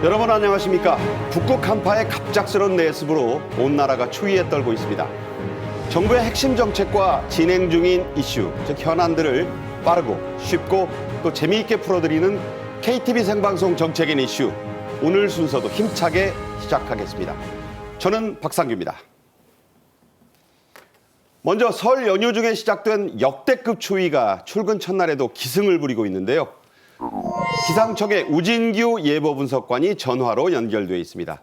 여러분 안녕하십니까? 북극 한파의 갑작스러운 내습으로 온 나라가 추위에 떨고 있습니다. 정부의 핵심 정책과 진행 중인 이슈, 즉 현안들을 빠르고 쉽고 또 재미있게 풀어드리는 KTV 생방송 정책인 이슈, 오늘 순서도 힘차게 시작하겠습니다. 저는 박상규입니다. 먼저 설 연휴 중에 시작된 역대급 추위가 출근 첫날에도 기승을 부리고 있는데요. 기상청의 우진규 예보분석관이 전화로 연결돼 있습니다.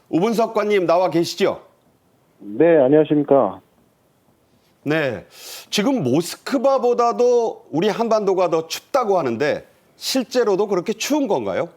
우 분석관님 나와 계시죠? 네, 안녕하십니까. 네, 지금 모스크바보다도 우리 한반도가 더 춥다고 하는데 실제로도 그렇게 추운 건가요?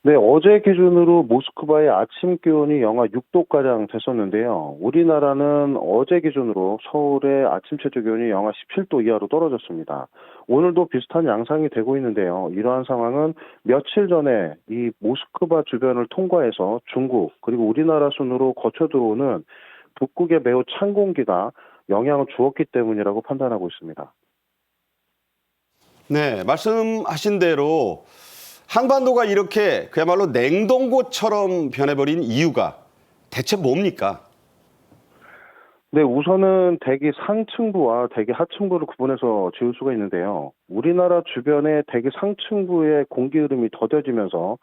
네, 어제 기준으로 모스크바의 아침 기온이 영하 6도가량 됐었는데요. 우리나라는 어제 기준으로 서울의 아침 최저 기온이 영하 17도 이하로 떨어졌습니다. 오늘도 비슷한 양상이 되고 있는데요. 이러한 상황은 며칠 전에 이 모스크바 주변을 통과해서 중국 그리고 우리나라 순으로 거쳐 들어오는 북극의 매우 찬 공기가 영향을 주었기 때문이라고 판단하고 있습니다. 네, 말씀하신 대로 한반도가 이렇게 그야말로 냉동고처럼 변해버린 이유가 대체 뭡니까? 네, 우선은 대기 상층부와 대기 하층부를 구분해서 지을 수가 있는데요. 우리나라 주변의 대기 상층부의 공기 흐름이 더뎌지면서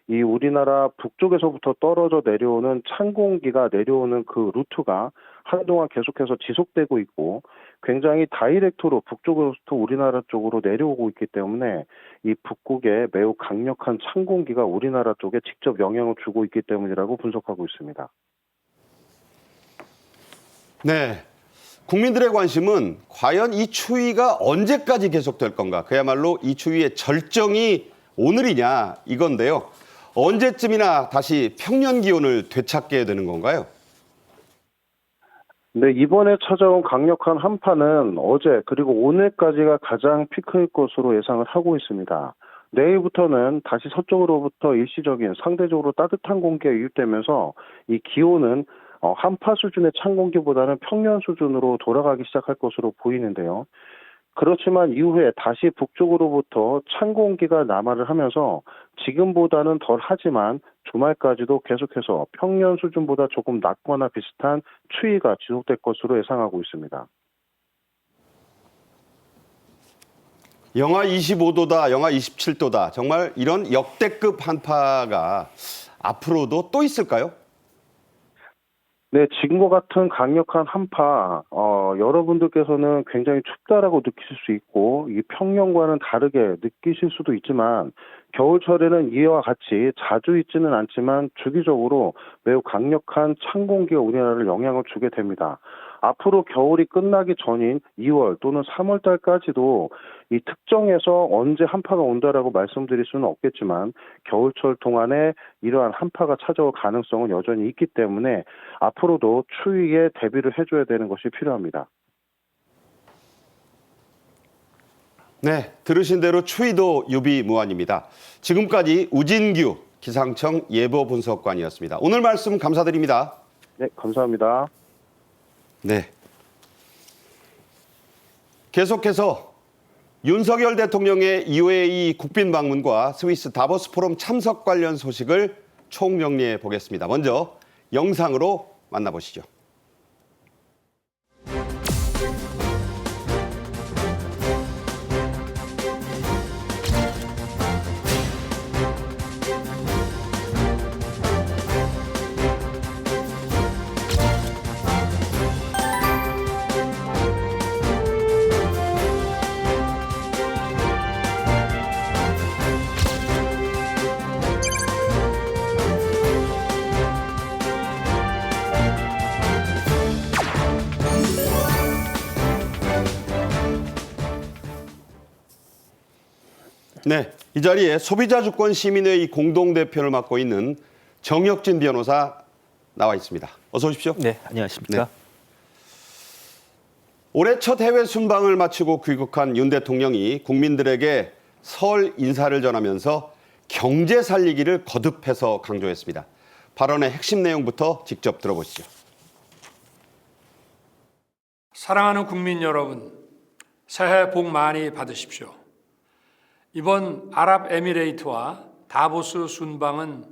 이 우리나라 북쪽에서부터 떨어져 내려오는 찬 공기가 내려오는 그 루트가 한동안 계속해서 지속되고 있고 굉장히 다이렉트로 북쪽으로부터 우리나라 쪽으로 내려오고 있기 때문에 이 북극에 매우 강력한 찬 공기가 우리나라 쪽에 직접 영향을 주고 있기 때문이라고 분석하고 있습니다. 네, 국민들의 관심은 과연 이 추위가 언제까지 계속될 건가? 그야말로 이 추위의 절정이 오늘이냐 이건데요. 언제쯤이나 다시 평년 기온을 되찾게 되는 건가요? 네, 이번에 찾아온 강력한 한파는 어제 그리고 오늘까지가 가장 피크일 것으로 예상을 하고 있습니다. 내일부터는 다시 서쪽으로부터 일시적인 상대적으로 따뜻한 공기가 유입되면서 이 기온은 한파 수준의 찬 공기보다는 평년 수준으로 돌아가기 시작할 것으로 보이는데요. 그렇지만 이후에 다시 북쪽으로부터 찬 공기가 남하를 하면서 지금보다는 덜 하지만 주말까지도 계속해서 평년 수준보다 조금 낮거나 비슷한 추위가 지속될 것으로 예상하고 있습니다. 영하 25도다, 영하 27도다. 정말 이런 역대급 한파가 앞으로도 또 있을까요? 네, 지금과 같은 강력한 한파, 여러분들께서는 굉장히 춥다라고 느끼실 수 있고, 이 평년과는 다르게 느끼실 수도 있지만, 겨울철에는 이와 같이 자주 있지는 않지만, 주기적으로 매우 강력한 찬 공기가 우리나라를 영향을 주게 됩니다. 앞으로 겨울이 끝나기 전인 2월 또는 3월 달까지도 이 특정해서 언제 한파가 온다라고 말씀드릴 수는 없겠지만 겨울철 동안에 이러한 한파가 찾아올 가능성은 여전히 있기 때문에 앞으로도 추위에 대비를 해줘야 되는 것이 필요합니다. 네, 들으신 대로 추위도 유비무환입니다. 지금까지 우진규 기상청 예보분석관이었습니다. 오늘 말씀 감사드립니다. 네, 감사합니다. 네. 계속해서 윤석열 대통령의 UAE 국빈 방문과 스위스 다보스 포럼 참석 관련 소식을 총정리해 보겠습니다. 먼저 영상으로 만나보시죠. 네, 이 자리에 소비자주권시민회의 공동대표를 맡고 있는 정혁진 변호사 나와 있습니다. 어서 오십시오. 네, 안녕하십니까. 네. 올해 첫 해외 순방을 마치고 귀국한 윤 대통령이 국민들에게 설 인사를 전하면서 경제 살리기를 거듭해서 강조했습니다. 발언의 핵심 내용부터 직접 들어보시죠. 사랑하는 국민 여러분, 새해 복 많이 받으십시오. 이번 아랍에미레이트와 다보스 순방은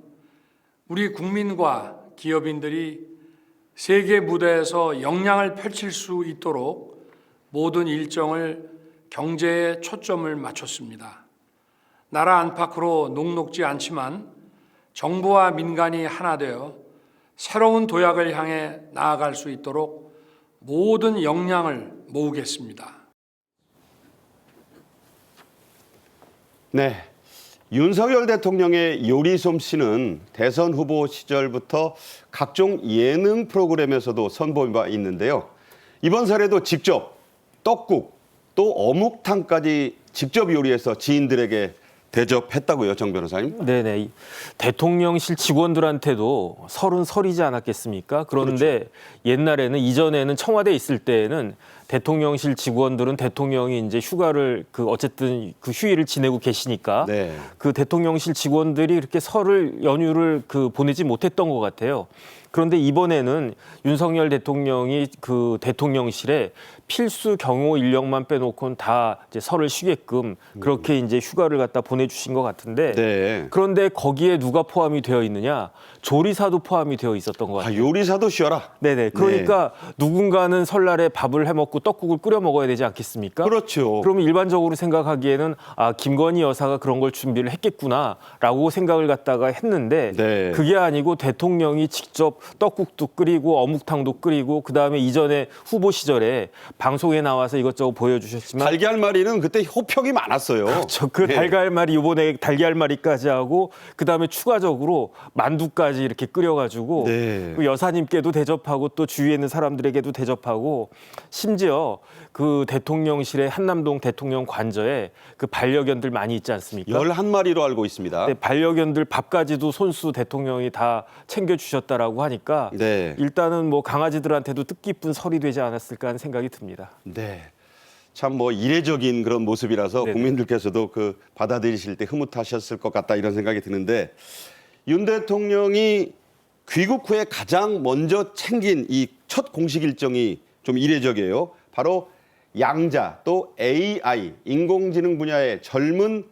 우리 국민과 기업인들이 세계 무대에서 역량을 펼칠 수 있도록 모든 일정을 경제에 초점을 맞췄습니다. 나라 안팎으로 녹록지 않지만 정부와 민간이 하나 되어 새로운 도약을 향해 나아갈 수 있도록 모든 역량을 모으겠습니다. 네. 윤석열 대통령의 요리솜씨는 대선 후보 시절부터 각종 예능 프로그램에서도 선보인 바 있는데요. 이번 설에도 직접 떡국 또 어묵탕까지 직접 요리해서 지인들에게 대접했다고요, 정 변호사님? 네네. 대통령실 직원들한테도 설은 설이지 않았겠습니까? 그런데 옛날에는 이전에는 청와대에 있을 때에는 대통령실 직원들은 대통령이 이제 휴가를 어쨌든 그 휴일을 지내고 계시니까 네. 그 대통령실 직원들이 이렇게 설을 연휴를 보내지 못했던 것 같아요. 그런데 이번에는 윤석열 대통령이 그 대통령실에 필수 경호 인력만 빼놓고는 다 이제 설을 쉬게끔 그렇게 이제 휴가를 갖다 보내주신 것 같은데 네. 그런데 거기에 누가 포함이 되어 있느냐? 조리사도 포함이 되어 있었던 것 같아요. 요리사도 쉬어라. 네네. 그러니까 누군가는 설날에 밥을 해먹고 떡국을 끓여 먹어야 되지 않겠습니까? 그렇죠. 그러면 일반적으로 생각하기에는 김건희 여사가 그런 걸 준비를 했겠구나라고 생각을 갖다가 했는데 네. 그게 아니고 대통령이 직접 떡국도 끓이고 어묵탕도 끓이고 그다음에 이전에 후보 시절에 방송에 나와서 이것저것 보여주셨지만 달걀말이는 그때 호평이 많았어요. 그 네. 달걀말이 이번에 달걀말이까지 하고 그다음에 추가적으로 만두까지 이렇게 끓여가지고 네. 그 여사님께도 대접하고 또 주위에 있는 사람들에게도 대접하고 심지어 그 대통령실의 한남동 대통령 관저에 그 반려견들 많이 있지 않습니까? 11마리로 알고 있습니다. 네, 반려견들 밥까지도 손수 대통령이 다 챙겨주셨다라고 하니까 네. 일단은 뭐 강아지들한테도 뜻깊은 설이 되지 않았을까 하는 생각이 듭니다. 네. 참 뭐 이례적인 그런 모습이라서 네네. 국민들께서도 받아들이실 때 흐뭇하셨을 것 같다 이런 생각이 드는데 윤 대통령이 귀국 후에 가장 먼저 챙긴 이 첫 공식 일정이 좀 이례적이에요. 바로 양자 또 AI 인공지능 분야의 젊은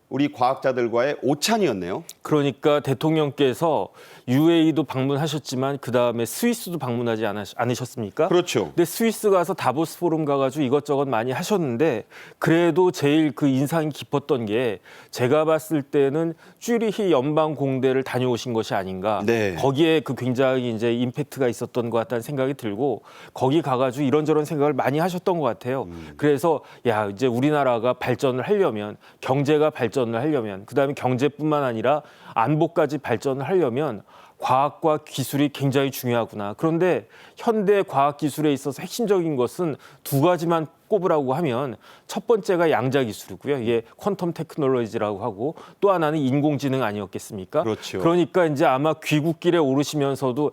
우리 과학자들과의 오찬이었네요. 그러니까 대통령께서 UAE도 방문하셨지만 그다음에 스위스도 방문하지 않으셨습니까? 그렇죠. 근데 스위스 가서 다보스 포럼 가가지고 이것저것 많이 하셨는데 그래도 제일 그 인상이 깊었던 게 제가 봤을 때는 쭈리히 연방공대를 다녀오신 것이 아닌가. 네. 거기에 굉장히 이제 임팩트가 있었던 것 같다는 생각이 들고 거기 가가지고 이런저런 생각을 많이 하셨던 것 같아요. 그래서 야 이제 우리나라가 발전을 하려면 경제가 발전을 하려면 그다음에 경제뿐만 아니라 안보까지 발전을 하려면 과학과 기술이 굉장히 중요하구나. 그런데 현대 과학 기술에 있어서 핵심적인 것은 두 가지만 꼽으라고 하면 첫 번째가 양자 기술이고요. 이게 퀀텀 테크놀로지라고 하고 또 하나는 인공지능 아니었겠습니까? 그렇죠. 그러니까 이제 아마 귀국길에 오르시면서도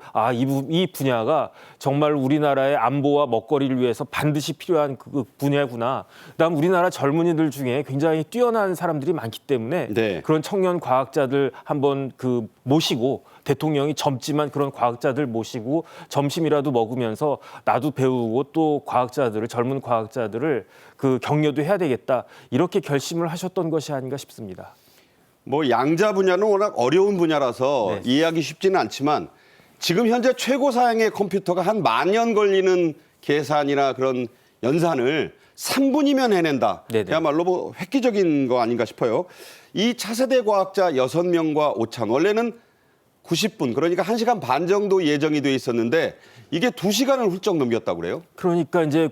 이 분야가 정말 우리나라의 안보와 먹거리를 위해서 반드시 필요한 그 분야구나. 그다음 우리나라 젊은이들 중에 굉장히 뛰어난 사람들이 많기 때문에 네. 그런 청년 과학자들 한번 모시고 대통령이 젊지만 그런 과학자들 모시고 점심이라도 먹으면서 나도 배우고 또 젊은 과학자들을 격려도 해야 되겠다. 이렇게 결심을 하셨던 것이 아닌가 싶습니다. 뭐 양자 분야는 워낙 어려운 분야라서 네. 이해하기 쉽지는 않지만 지금 현재 최고 사양의 컴퓨터가 한 10,000년 걸리는 계산이나 그런 연산을 3분이면 해낸다. 네네. 그야말로 뭐 획기적인 거 아닌가 싶어요. 이 차세대 과학자 6명과 오찬 원래는 90분 그러니까 1시간 반 정도 예정이 돼 있었는데 이게 2시간을 훌쩍 넘겼다고 그래요? 그러니까 이제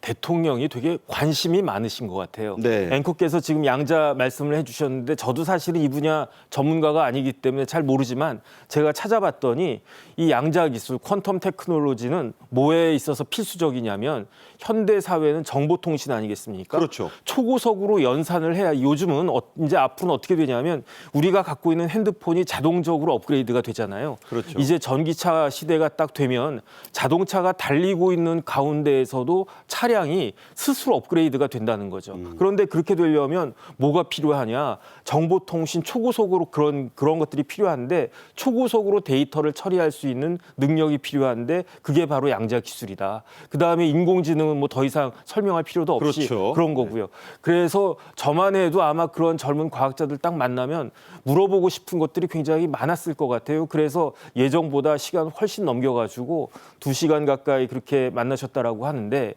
대통령이 되게 관심이 많으신 것 같아요. 네. 앵커께서 지금 양자 말씀을 해주셨는데 저도 사실은 이 분야 전문가가 아니기 때문에 잘 모르지만 제가 찾아봤더니 이 양자 기술, 퀀텀 테크놀로지는 뭐에 있어서 필수적이냐면 현대 사회는 정보통신 아니겠습니까? 그렇죠. 초고속으로 연산을 해야 요즘은 이제 앞으로는 어떻게 되냐면 우리가 갖고 있는 핸드폰이 자동적으로 업그레이드가 되잖아요. 그렇죠. 이제 전기차 시대가 딱 되면 자동차가 달리고 있는 가운데에서도 차량 차량이 스스로 업그레이드가 된다는 거죠. 그런데 그렇게 되려면 뭐가 필요하냐? 정보통신 초고속으로 그런 것들이 필요한데 초고속으로 데이터를 처리할 수 있는 능력이 필요한데 그게 바로 양자 기술이다. 그다음에 인공지능은 뭐 더 이상 설명할 필요도 없이 그렇죠. 그런 거고요. 그래서 저만 해도 아마 그런 젊은 과학자들 딱 만나면 물어보고 싶은 것들이 굉장히 많았을 것 같아요. 그래서 예정보다 시간 훨씬 넘겨가지고 2시간 가까이 그렇게 만나셨다라고 하는데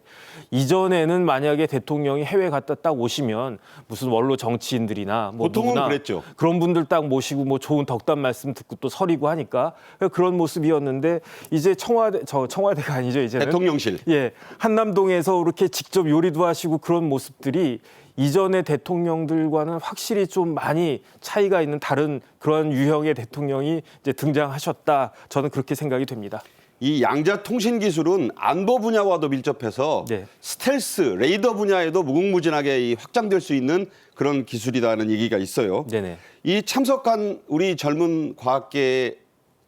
이전에는 만약에 대통령이 해외 갔다 딱 오시면 무슨 원로 정치인들이나 뭐 보통은 누구나 그랬죠. 그런 분들 딱 모시고 뭐 좋은 덕담 말씀 듣고 또 서리고 하니까 그런 모습이었는데 이제 청와대가 아니죠. 이제는 대통령실. 예, 한남동에서 이렇게 직접 요리도 하시고 그런 모습들이 이전의 대통령들과는 확실히 좀 많이 차이가 있는 다른 그런 유형의 대통령이 이제 등장하셨다. 저는 그렇게 생각이 됩니다. 이 양자 통신 기술은 안보 분야와도 밀접해서 네. 스텔스, 레이더 분야에도 무궁무진하게 확장될 수 있는 그런 기술이라는 얘기가 있어요. 네네. 이 참석한 우리 젊은 과학계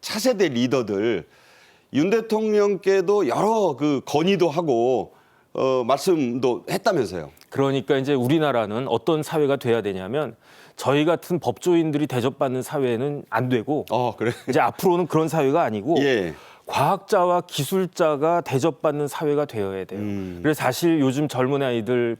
차세대 리더들 윤 대통령께도 여러 그 건의도 하고 말씀도 했다면서요. 그러니까 이제 우리나라는 어떤 사회가 돼야 되냐면 저희 같은 법조인들이 대접받는 사회는 안 되고 그래. 이제 앞으로는 그런 사회가 아니고 예. 과학자와 기술자가 대접받는 사회가 되어야 돼요. 그래서 사실 요즘 젊은이들,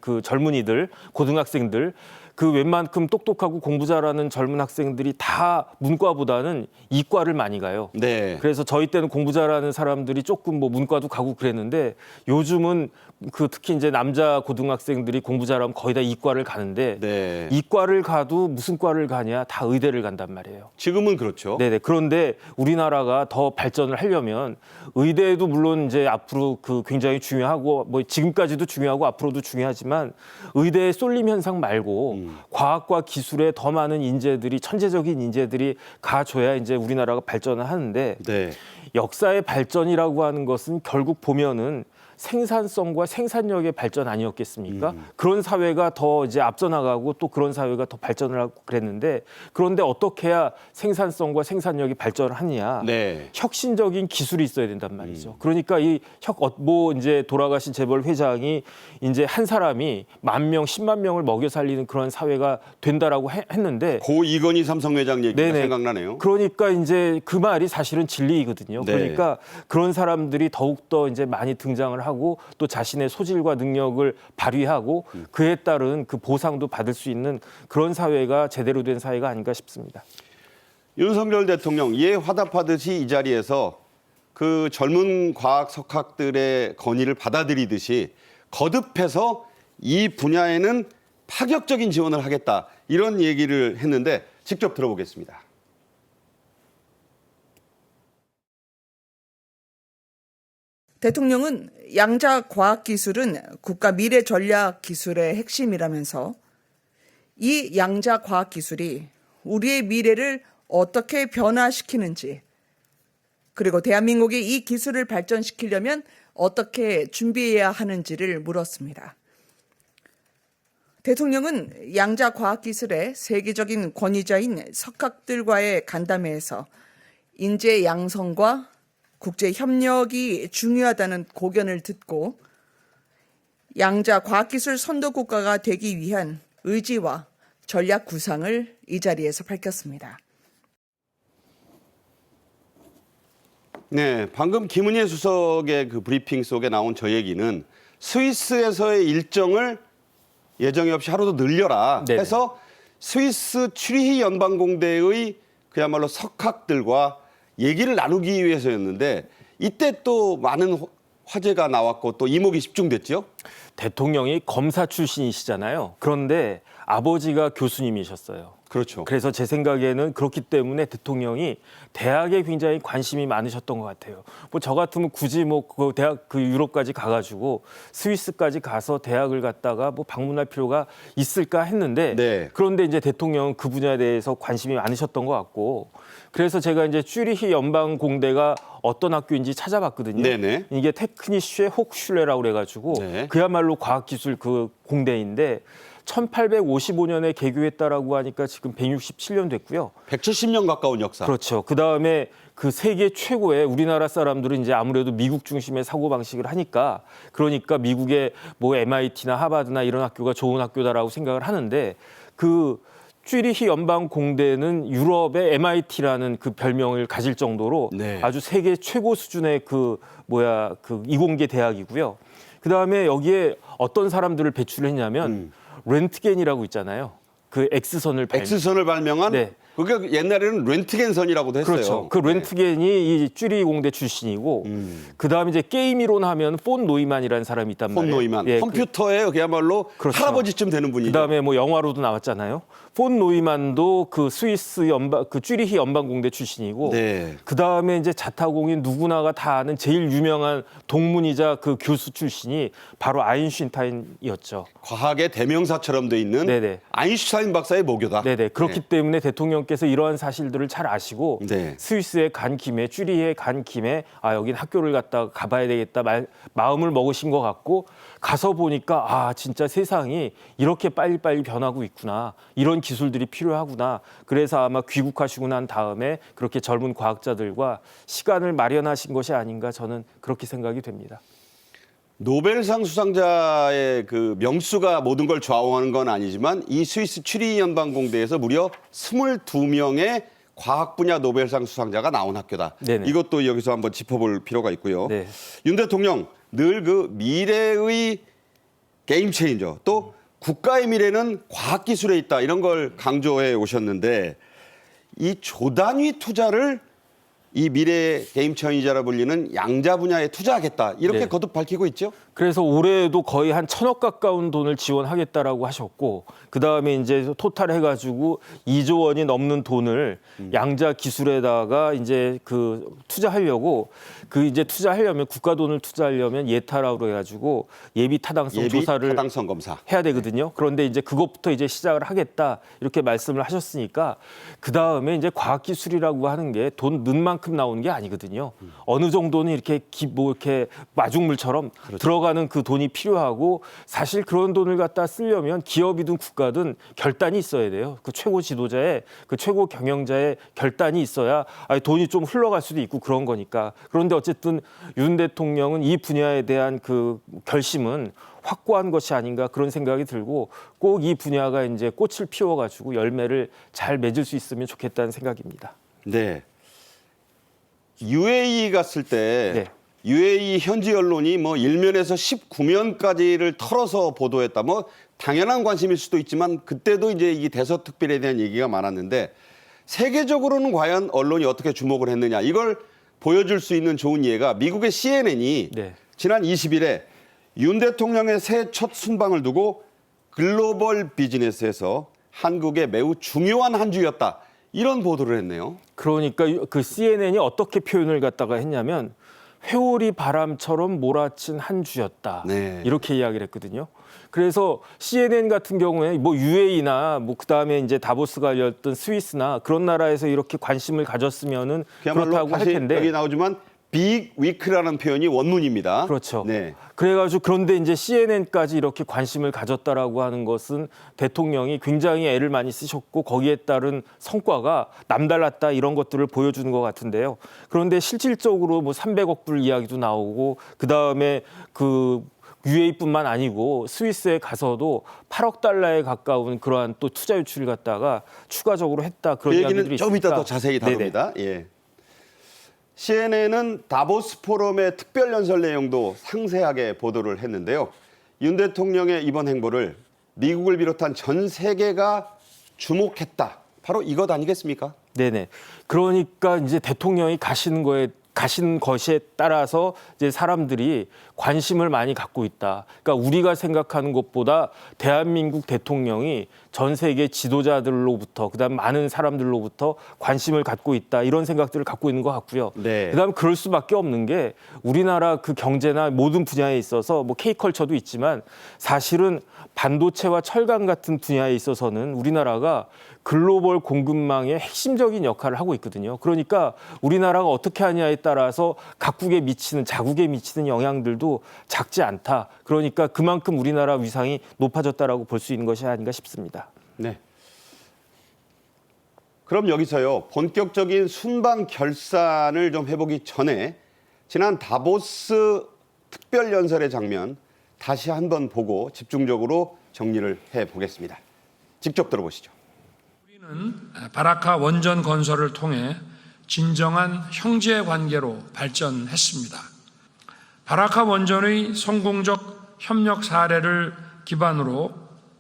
고등학생들 그 웬만큼 똑똑하고 공부 잘하는 젊은 학생들이 다 문과보다는 이과를 많이 가요. 네. 그래서 저희 때는 공부 잘하는 사람들이 조금 뭐 문과도 가고 그랬는데 요즘은 그 특히 이제 남자 고등학생들이 공부 잘하면 거의 다 이과를 가는데 네. 이과를 가도 무슨 과를 가냐? 다 의대를 간단 말이에요. 지금은 그렇죠. 네네. 그런데 우리나라가 더 발전을 하려면 의대도 물론 이제 앞으로 그 굉장히 중요하고 뭐 지금까지도 중요하고 앞으로도 중요하지만 의대의 쏠림 현상 말고 과학과 기술에 더 많은 인재들이 천재적인 인재들이 가줘야 이제 우리나라가 발전을 하는데 네. 역사의 발전이라고 하는 것은 결국 보면은 생산성과 생산력의 발전 아니었겠습니까? 그런 사회가 더 이제 앞서 나가고 또 그런 사회가 더 발전을 하고 그랬는데 그런데 어떻게 해야 생산성과 생산력이 발전을 하느냐? 네. 혁신적인 기술이 있어야 된단 말이죠. 그러니까 뭐 이제 돌아가신 재벌 회장이 이제 한 사람이 10,000명, 10만 명을 먹여 살리는 그런 사회가 된다라고 했는데 고 이건희 삼성회장 얘기가 네네. 생각나네요. 그러니까 이제 그 말이 사실은 진리이거든요. 네. 그러니까 그런 사람들이 더욱더 이제 많이 등장을 하고 또 자신의 소질과 능력을 발휘하고 그에 따른 그 보상도 받을 수 있는 그런 사회가 제대로 된 사회가 아닌가 싶습니다. 윤석열 대통령 화답하듯이 이 자리에서 그 젊은 과학 석학들의 건의를 받아들이듯이 거듭해서 이 분야에는 파격적인 지원을 하겠다 이런 얘기를 했는데 직접 들어보겠습니다. 대통령은 양자 과학기술은 국가 미래 전략 기술의 핵심이라면서 이 양자 과학기술이 우리의 미래를 어떻게 변화시키는지 그리고 대한민국이 이 기술을 발전시키려면 어떻게 준비해야 하는지를 물었습니다. 대통령은 양자 과학기술의 세계적인 권위자인 석학들과의 간담회에서 인재 양성과 국제 협력이 중요하다는 고견을 듣고 양자 과학기술 선도 국가가 되기 위한 의지와 전략 구상을 이 자리에서 밝혔습니다. 네, 방금 김은혜 수석의 그 브리핑 속에 나온 저 얘기는 스위스에서의 일정을 예정이 없이 하루 더 늘려라 네네. 해서 스위스 츄리히 연방공대의 그야말로 석학들과 얘기를 나누기 위해서였는데 이때 또 많은 화제가 나왔고 또 이목이 집중됐죠. 대통령이 검사 출신이시잖아요. 그런데 아버지가 교수님이셨어요. 그렇죠. 그래서 제 생각에는 그렇기 때문에 대통령이 대학에 굉장히 관심이 많으셨던 것 같아요. 뭐 저 같으면 굳이 뭐 그 대학 그 유럽까지 가가지고 스위스까지 가서 대학을 갔다가 뭐 방문할 필요가 있을까 했는데 네. 그런데 이제 대통령은 그 분야에 대해서 관심이 많으셨던 것 같고 그래서 제가 이제 쭈리히 연방공대가 어떤 학교인지 찾아봤거든요. 네네. 이게 테크니슈의 혹슐레라고 그래가지고 네. 그야말로 과학기술 그 공대인데 1855년에 개교했다라고 하니까 지금 167년 됐고요. 170년 가까운 역사. 그렇죠. 그 다음에 그 세계 최고의 우리나라 사람들은 이제 아무래도 미국 중심의 사고 방식을 하니까 그러니까 미국의 뭐 MIT나 하버드나 이런 학교가 좋은 학교다라고 생각을 하는데 그 쭈리히 연방공대는 유럽의 MIT라는 그 별명을 가질 정도로 네. 아주 세계 최고 수준의 그 이공계 대학이고요. 그 다음에 여기에 어떤 사람들을 배출했냐면 렌트겐이라고 있잖아요. 그 X선을 발명한 네. 그게 옛날에는 렌트겐선이라고도 했어요. 그렇죠. 그 렌트겐이 이 쭈리히 공대 출신이고 그다음에 이제 게임 이론 하면 폰 노이만이라는 사람이 있단 폰 말이에요. 노이만. 예, 컴퓨터에 그야말로 그렇죠. 할아버지쯤 되는 분이죠. 그다음에 뭐 영화로도 나왔잖아요. 폰 노이만도 그 스위스 그 쭈리히 연방공대 출신이고 네. 그다음에 이제 자타공인 누구나가 다 아는 제일 유명한 동문이자 그 교수 출신이 바로 아인슈타인이었죠. 과학의 대명사처럼 돼 있는 네네. 아인슈타인 박사의 모교다. 네네. 그렇기 때문에 대통령께서 이러한 사실들을 잘 아시고 네. 스위스에 간 김에 쭈리히에 간 김에 여긴 학교를 갔다 가봐야 되겠다 마음을 먹으신 것 같고 가서 보니까 진짜 세상이 이렇게 빨리빨리 변하고 있구나. 이런 기술들이 필요하구나. 그래서 아마 귀국하시고 난 다음에 그렇게 젊은 과학자들과 시간을 마련하신 것이 아닌가 저는 그렇게 생각이 됩니다. 노벨상 수상자의 그 명수가 모든 걸 좌우하는 건 아니지만 이 스위스 츄리히 연방공대에서 무려 22명의 과학 분야 노벨상 수상자가 나온 학교다. 네네. 이것도 여기서 한번 짚어볼 필요가 있고요. 네. 윤 대통령 늘 그 미래의 게임 체인저 또 국가의 미래는 과학기술에 있다 이런 걸 강조해 오셨는데 이 조단위 투자를 이 미래 게임 체인저라 불리는 양자 분야에 투자하겠다 이렇게 네. 거듭 밝히고 있죠. 그래서 올해에도 거의 한 1,000억 가까운 돈을 지원하겠다라고 하셨고 그다음에 이제 토탈 해가지고 2조 원이 넘는 돈을 양자 기술에다가 이제 그 투자하려고 그 이제 투자하려면 국가 돈을 투자하려면 예타라고 해가지고 예비 타당성 조사를 타당성 검사. 해야 되거든요. 그런데 이제 그것부터 이제 시작을 하겠다 이렇게 말씀을 하셨으니까 그 다음에 이제 과학기술이라고 하는 게 돈 넣은 만큼 나오는 게 아니거든요. 어느 정도는 이렇게 이렇게 마중물처럼 들어가는 그 돈이 필요하고 사실 그런 돈을 갖다 쓰려면 기업이든 국가든 결단이 있어야 돼요. 그 최고 지도자의 그 최고 경영자의 결단이 있어야 돈이 좀 흘러갈 수도 있고 그런 거니까. 그런데 어쨌든 윤 대통령은 이 분야에 대한 그 결심은 확고한 것이 아닌가 그런 생각이 들고 꼭 이 분야가 이제 꽃을 피워가지고 열매를 잘 맺을 수 있으면 좋겠다는 생각입니다. 네. UAE 갔을 때 네. UAE 현지 언론이 뭐 1면에서 19면까지를 털어서 보도했다. 뭐 당연한 관심일 수도 있지만 그때도 이제 이 대서특필에 대한 얘기가 많았는데 세계적으로는 과연 언론이 어떻게 주목을 했느냐 이걸 보여줄 수 있는 좋은 예가 미국의 CNN이 네. 지난 20일에 윤 대통령의 새해 첫 순방을 두고 글로벌 비즈니스에서 한국의 매우 중요한 한 주였다. 이런 보도를 했네요. 그러니까 그 CNN이 어떻게 표현을 갖다가 했냐면 회오리 바람처럼 몰아친 한 주였다. 네. 이렇게 이야기를 했거든요. 그래서 CNN 같은 경우에 뭐 UAE나 뭐 그다음에 이제 다보스가 열렸던 스위스나 그런 나라에서 이렇게 관심을 가졌으면은 그야말로 그렇다고 할 다시 텐데 여기 나오지만 빅 위크라는 표현이 원문입니다. 그렇죠. 네. 그래가지고 그런데 이제 CNN까지 이렇게 관심을 가졌다라고 하는 것은 대통령이 굉장히 애를 많이 쓰셨고 거기에 따른 성과가 남달랐다 이런 것들을 보여주는 것 같은데요. 그런데 실질적으로 뭐 300억 불 이야기도 나오고 그 다음에 그 UAE뿐만 아니고 스위스에 가서도 8억 달러에 가까운 그러한 또 투자 유치를 갖다가 추가적으로 했다 그런 그 이야기들이 얘기는 있으니까. 좀 이따 더 자세히 네네. 다룹니다. 예. CNN은 다보스 포럼의 특별 연설 내용도 상세하게 보도를 했는데요. 윤 대통령의 이번 행보를 미국을 비롯한 전 세계가 주목했다. 바로 이것 아니겠습니까? 네네. 그러니까 이제 대통령이 가신 것에 따라서 이제 사람들이 관심을 많이 갖고 있다. 그러니까 우리가 생각하는 것보다 대한민국 대통령이 전 세계 지도자들로부터 그다음 많은 사람들로부터 관심을 갖고 있다. 이런 생각들을 갖고 있는 것 같고요. 네. 그다음 그럴 수밖에 없는 게 우리나라 그 경제나 모든 분야에 있어서 뭐 K컬처도 있지만 사실은 반도체와 철강 같은 분야에 있어서는 우리나라가 글로벌 공급망의 핵심적인 역할을 하고 있거든요. 그러니까 우리나라가 어떻게 하냐에 따라 따라서 각국에 미치는 자국에 미치는 영향들도 작지 않다. 그러니까 그만큼 우리나라 위상이 높아졌다라고 볼 수 있는 것이 아닌가 싶습니다. 네. 그럼 여기서요, 본격적인 순방 결산을 좀 해보기 전에 지난 다보스 특별연설의 장면 다시 한번 보고 집중적으로 정리를 해보겠습니다. 직접 들어보시죠. 우리는 바라카 원전 건설을 통해 진정한 형제 관계로 발전했습니다. 바라카 원전의 성공적 협력 사례를 기반으로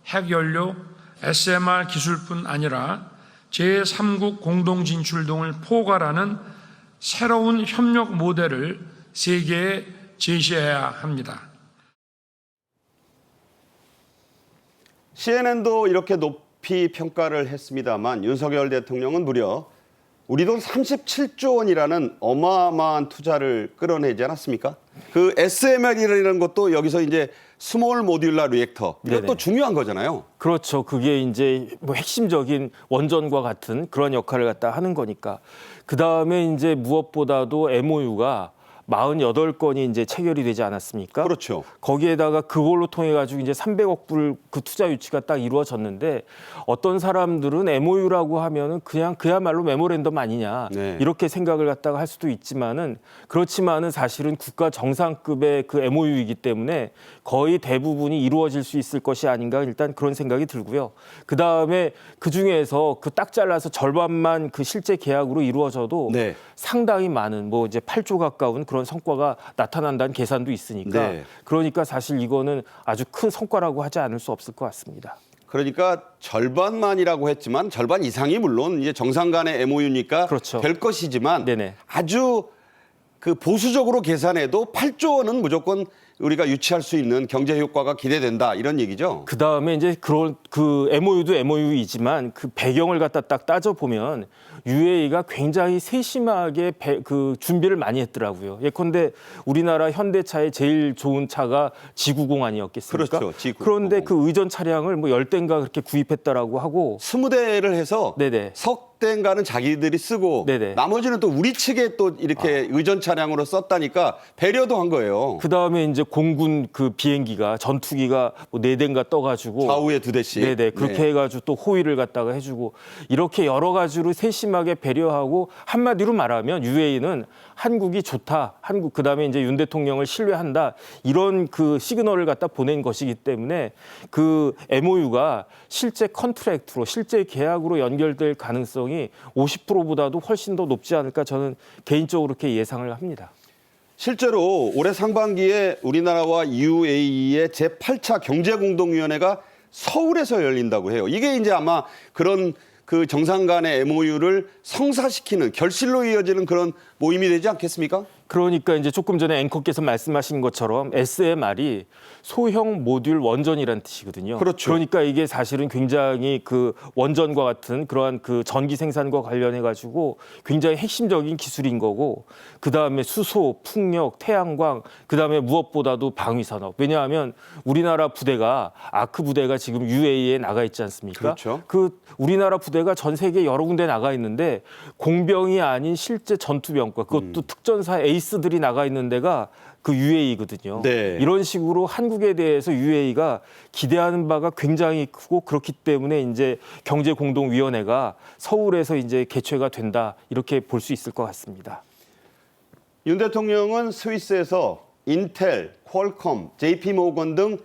핵연료, SMR 기술뿐 아니라 제3국 공동 진출 등을 포괄하는 새로운 협력 모델을 세계에 제시해야 합니다. CNN도 이렇게 높이 평가를 했습니다만 윤석열 대통령은 무려 우리 돈 37조 원이라는 어마어마한 투자를 끌어내지 않았습니까? 그 SMR이라는 것도 여기서 이제 스몰 모듈러 리액터, 이것도 네네. 중요한 거잖아요. 그렇죠. 그게 이제 뭐 핵심적인 원전과 같은 그런 역할을 갖다 하는 거니까. 그 다음에 이제 무엇보다도 MOU가 48건이 이제 체결이 되지 않았습니까? 그렇죠. 거기에다가 그걸로 통해 가지고 이제 300억 불 그 투자 유치가 딱 이루어졌는데 어떤 사람들은 MOU라고 하면은 그냥 그야말로 메모랜덤 아니냐 네. 이렇게 생각을 갖다가 할 수도 있지만은 그렇지만은 사실은 국가 정상급의 그 MOU이기 때문에 거의 대부분이 이루어질 수 있을 것이 아닌가 일단 그런 생각이 들고요. 그 다음에 그 중에서 그 딱 잘라서 절반만 그 실제 계약으로 이루어져도 네. 상당히 많은 뭐 이제 8조 가까운 그런 성과가 나타난다는 계산도 있으니까 네. 그러니까 사실 이거는 아주 큰 성과라고 하지 않을 수 없을 것 같습니다. 그러니까 절반만이라고 했지만 절반 이상이 물론 이제 정상 간의 MOU니까 그렇죠. 될 것이지만 네네. 아주 그 보수적으로 계산해도 8조 원은 무조건 우리가 유치할 수 있는 경제 효과가 기대된다 이런 얘기죠. 그 다음에 이제 그런 그 MOU도 MOU이지만 그 배경을 갖다 딱 따져 보면 UAE가 굉장히 세심하게 그 준비를 많이 했더라고요. 예컨대 우리나라 현대차의 제일 좋은 차가 G90 아니었겠습니까? 그렇죠. G90. 그런데 그 의전 차량을 뭐 10대인가 그렇게 구입했다라고 하고 20대를 해서 네네. 석 대인가는 자기들이 쓰고 네네. 나머지는 또 우리 측에 또 이렇게 의전 차량으로 썼다니까 배려도 한 거예요. 그 다음에 이제 공군 그 비행기가 전투기가 뭐 4대인가 떠가지고 좌우에 2대씩. 네네 그렇게 해가지고 또 호위를 갖다가 해주고 이렇게 여러 가지로 세심하게 배려하고 한마디로 말하면 UAE는 한국이 좋다, 한국 그 다음에 이제 윤 대통령을 신뢰한다 이런 그 시그널을 갖다 보낸 것이기 때문에 그 MOU가 실제 컨트랙트로 실제 계약으로 연결될 가능성이 50%보다도 훨씬 더 높지 않을까 저는 개인적으로 그렇게 예상을 합니다. 실제로 올해 상반기에 우리나라와 UAE의 제8차 경제공동위원회가 서울에서 열린다고 해요. 이게 이제 아마 그런 그 정상 간의 MOU를 성사시키는 결실로 이어지는 그런 모임이 되지 않겠습니까? 그러니까 이제 조금 전에 앵커께서 말씀하신 것처럼 SMR이 소형 모듈 원전이라는 뜻이거든요. 그렇죠. 그러니까 이게 사실은 굉장히 그 원전과 같은 그러한 그 전기 생산과 관련해 가지고 굉장히 핵심적인 기술인 거고 그다음에 수소, 풍력, 태양광, 그다음에 무엇보다도 방위 산업. 왜냐하면 우리나라 부대가 아크 부대가 지금 UAE에 나가 있지 않습니까? 그렇죠. 그 우리나라 부대가 전 세계 여러 군데 나가 있는데 공병이 아닌 실제 전투병과 그것도 특전사 에이스들이 나가 있는 데가 그 UAE거든요. 네. 이런 식으로 한국에 대해서 UAE가 기대하는 바가 굉장히 크고 그렇기 때문에 이제 경제공동위원회가 서울에서 이제 개최가 된다 이렇게 볼 수 있을 것 같습니다. 윤 대통령은 스위스에서 인텔, 퀄컴, JP모건 등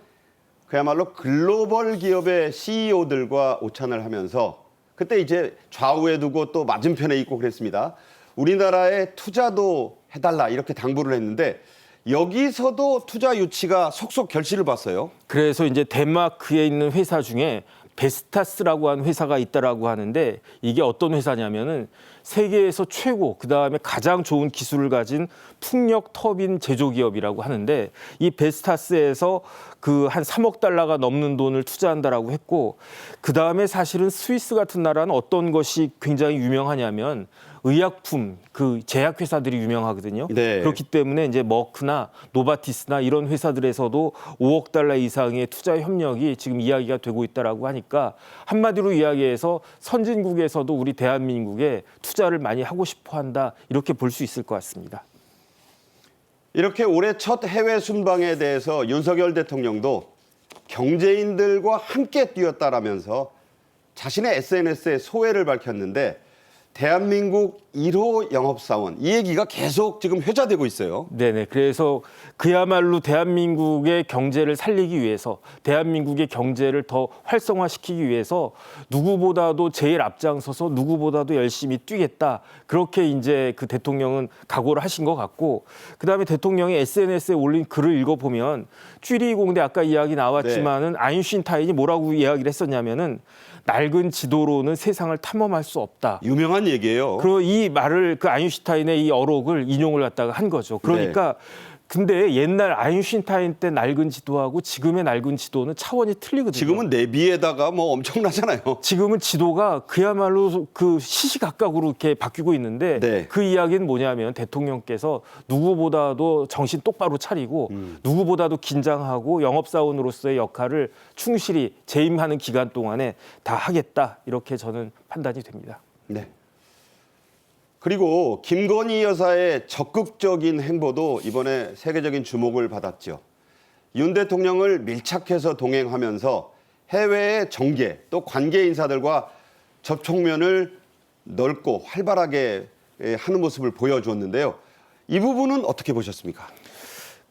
그야말로 글로벌 기업의 CEO들과 오찬을 하면서 그때 이제 좌우에 두고 또 맞은편에 있고 그랬습니다. 우리나라에 투자도 해달라 이렇게 당부를 했는데 여기서도 투자 유치가 속속 결실을 봤어요. 그래서 이제 덴마크에 있는 회사 중에 베스타스라고 하는 회사가 있다라고 하는데 이게 어떤 회사냐면은 세계에서 최고 그다음에 가장 좋은 기술을 가진 풍력 터빈 제조 기업이라고 하는데 이 베스타스에서 그 한 3억 달러가 넘는 돈을 투자한다라고 했고 그다음에 사실은 스위스 같은 나라는 어떤 것이 굉장히 유명하냐면 의약품 그 제약 회사들이 유명하거든요. 네. 그렇기 때문에 이제 머크나 노바티스나 이런 회사들에서도 5억 달러 이상의 투자 협력이 지금 이야기가 되고 있다라고 하니까 한마디로 이야기해서 선진국에서도 우리 대한민국에 투자를 많이 하고 싶어 한다 이렇게 볼 수 있을 것 같습니다. 이렇게 올해 첫 해외 순방에 대해서 윤석열 대통령도 경제인들과 함께 뛰었다라면서 자신의 SNS에 소회를 밝혔는데 대한민국 1호 영업사원 이 얘기가 계속 지금 회자되고 있어요. 네네. 그래서 그야말로 대한민국의 경제를 살리기 위해서, 대한민국의 경제를 더 활성화시키기 위해서 누구보다도 제일 앞장서서 누구보다도 열심히 뛰겠다. 그렇게 이제 그 대통령은 각오를 하신 것 같고, 그다음에 대통령이 SNS에 올린 글을 읽어보면 쥐리 공대 아까 이야기 나왔지만은 아인슈타인이 뭐라고 이야기를 했었냐면은 낡은 지도로는 세상을 탐험할 수 없다. 유명한 얘기예요. 그리고 이 말을 그 아인슈타인의 이 어록을 인용을 갖다가 한 거죠. 그러니까 근데 옛날 아인슈타인 때 낡은 지도하고 지금의 낡은 지도는 차원이 틀리거든요. 지금은 내비에다가 뭐 엄청나잖아요. 지금은 지도가 그야말로 그 시시각각으로 이렇게 바뀌고 있는데 네. 그 이야기는 뭐냐면 대통령께서 누구보다도 정신 똑바로 차리고 누구보다도 긴장하고 영업사원으로서의 역할을 충실히 재임하는 기간 동안에 다 하겠다. 이렇게 저는 판단이 됩니다. 네. 그리고 김건희 여사의 적극적인 행보도 이번에 세계적인 주목을 받았죠. 윤 대통령을 밀착해서 동행하면서 해외의 정계 또 관계 인사들과 접촉면을 넓고 활발하게 하는 모습을 보여주었는데요. 이 부분은 어떻게 보셨습니까?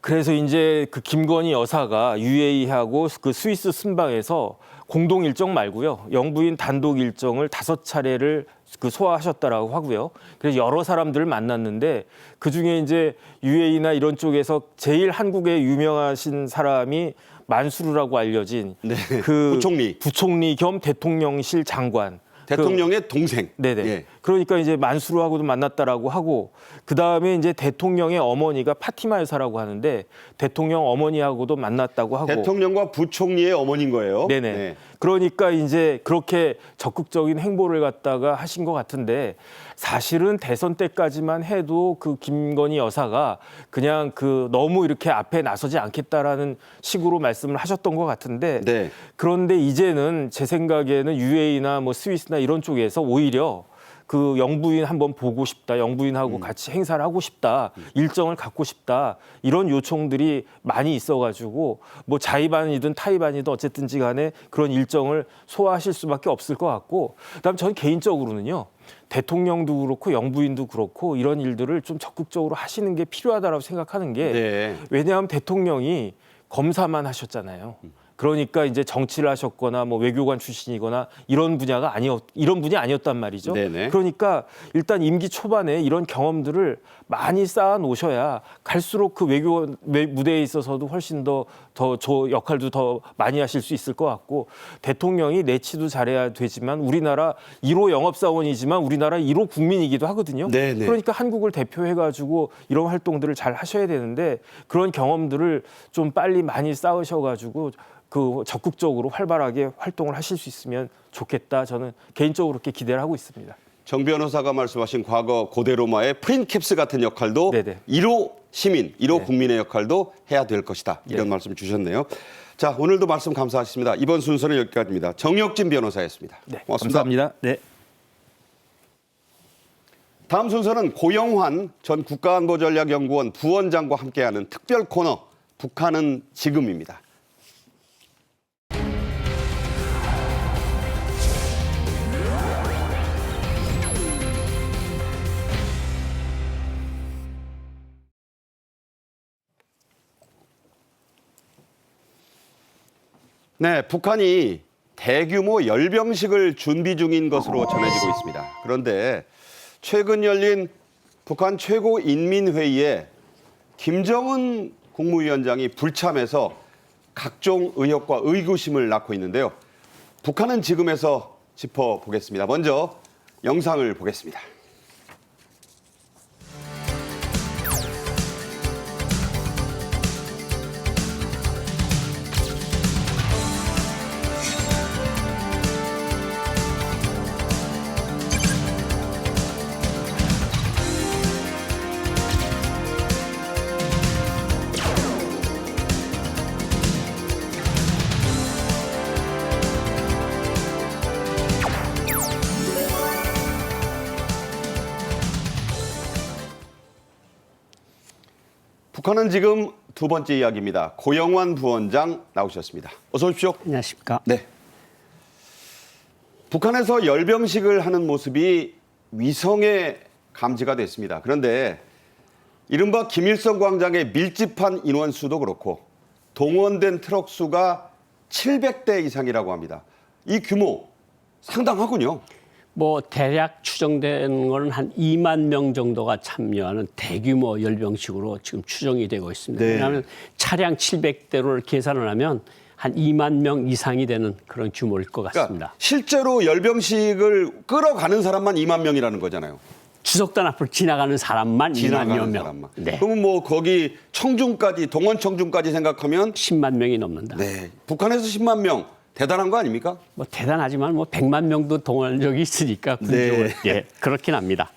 그래서 이제 그 김건희 여사가 UAE하고 그 스위스 순방에서 공동 일정 말고요. 영부인 단독 일정을 5차례를 그 소화하셨다라고 하고요. 그래서 여러 사람들을 만났는데 그중에 이제 UAE나 이런 쪽에서 제일 한국에 유명하신 사람이 만수르라고 알려진 그 부총리 겸 대통령실 장관. 대통령의 동생. 네네. 예. 그러니까 이제 만수르하고도 만났다라고 하고 그 다음에 이제 대통령의 어머니가 파티마 여사라고 하는데 대통령 어머니하고도 만났다고 하고. 대통령과 부총리의 어머니인 거예요. 네네. 네. 그러니까 이제 그렇게 적극적인 행보를 갖다가 하신 것 같은데 사실은 대선 때까지만 해도 그 김건희 여사가 그냥 그 너무 이렇게 앞에 나서지 않겠다라는 식으로 말씀을 하셨던 것 같은데 네. 그런데 이제는 제 생각에는 UAE나 뭐 스위스나 이런 쪽에서 오히려 그 영부인 한번 보고 싶다, 영부인하고 같이 행사를 하고 싶다, 일정을 갖고 싶다 이런 요청들이 많이 있어가지고 뭐 자의반이든 타의반이든 어쨌든지 간에 그런 일정을 소화하실 수밖에 없을 것 같고 그다음 저는 개인적으로는요. 대통령도 그렇고 영부인도 그렇고 이런 일들을 좀 적극적으로 하시는 게 필요하다고 생각하는 게 네. 왜냐하면 대통령이 검사만 하셨잖아요. 그러니까 이제 정치를 하셨거나 뭐 외교관 출신이거나 이런 분이 아니었단 말이죠. 네네. 그러니까 일단 임기 초반에 이런 경험들을 많이 쌓아 놓으셔야 갈수록 그 외교 무대에 있어서도 훨씬 더 역할도 더 많이 하실 수 있을 것 같고 대통령이 내치도 잘해야 되지만 우리나라 1호 영업사원이지만 우리나라 1호 국민이기도 하거든요. 네네. 그러니까 한국을 대표해가지고 이런 활동들을 잘 하셔야 되는데 그런 경험들을 좀 빨리 많이 쌓으셔가지고 그 적극적으로 활발하게 활동을 하실 수 있으면 좋겠다. 저는 개인적으로 그렇게 기대를 하고 있습니다. 정 변호사가 말씀하신 과거 고대 로마의 프린캡스 같은 역할도 네네. 1호 시민, 1호 네. 국민의 역할도 해야 될 것이다. 이런 네. 말씀 주셨네요. 자, 오늘도 말씀 감사하셨습니다. 이번 순서는 여기까지입니다. 정혁진 변호사였습니다. 네, 고맙습니다. 감사합니다. 네. 다음 순서는 고영환 전 국가안보전략연구원 부원장과 함께하는 특별 코너 북한은 지금입니다. 네, 북한이 대규모 열병식을 준비 중인 것으로 전해지고 있습니다. 그런데 최근 열린 북한 최고인민회의에 김정은 국무위원장이 불참해서 각종 의혹과 의구심을 낳고 있는데요. 북한은 지금에서 짚어보겠습니다. 먼저 영상을 보겠습니다. 북한은 지금 두 번째 이야기입니다. 고영환 부원장 나오셨습니다. 어서 오십시오. 안녕하십니까. 네. 북한에서 열병식을 하는 모습이 위성에 감지가 됐습니다. 그런데 이른바 김일성 광장에 밀집한 인원 수도 그렇고 동원된 트럭 수가 700대 이상이라고 합니다. 이 규모 상당하군요. 뭐 대략 추정되는 거는 한 2만 명 정도가 참여하는 대규모 열병식으로 지금 추정이 되고 있습니다. 네. 왜냐하면 차량 700대를 계산을 하면 한 2만 명 이상이 되는 그런 규모일 것 같습니다. 그러니까 실제로 열병식을 끌어가는 사람만 2만 명이라는 거잖아요. 주석단 앞을 지나가는 사람만 2만여 명. 사람만. 네. 그러면 뭐 거기 청중까지 동원 청중까지 생각하면 10만 명이 넘는다. 네. 북한에서 10만 명 대단한 거 아닙니까? 뭐 대단하지만 뭐 100만 명도 동원력이 있으니까 군족을 네. 예, 그렇긴 합니다.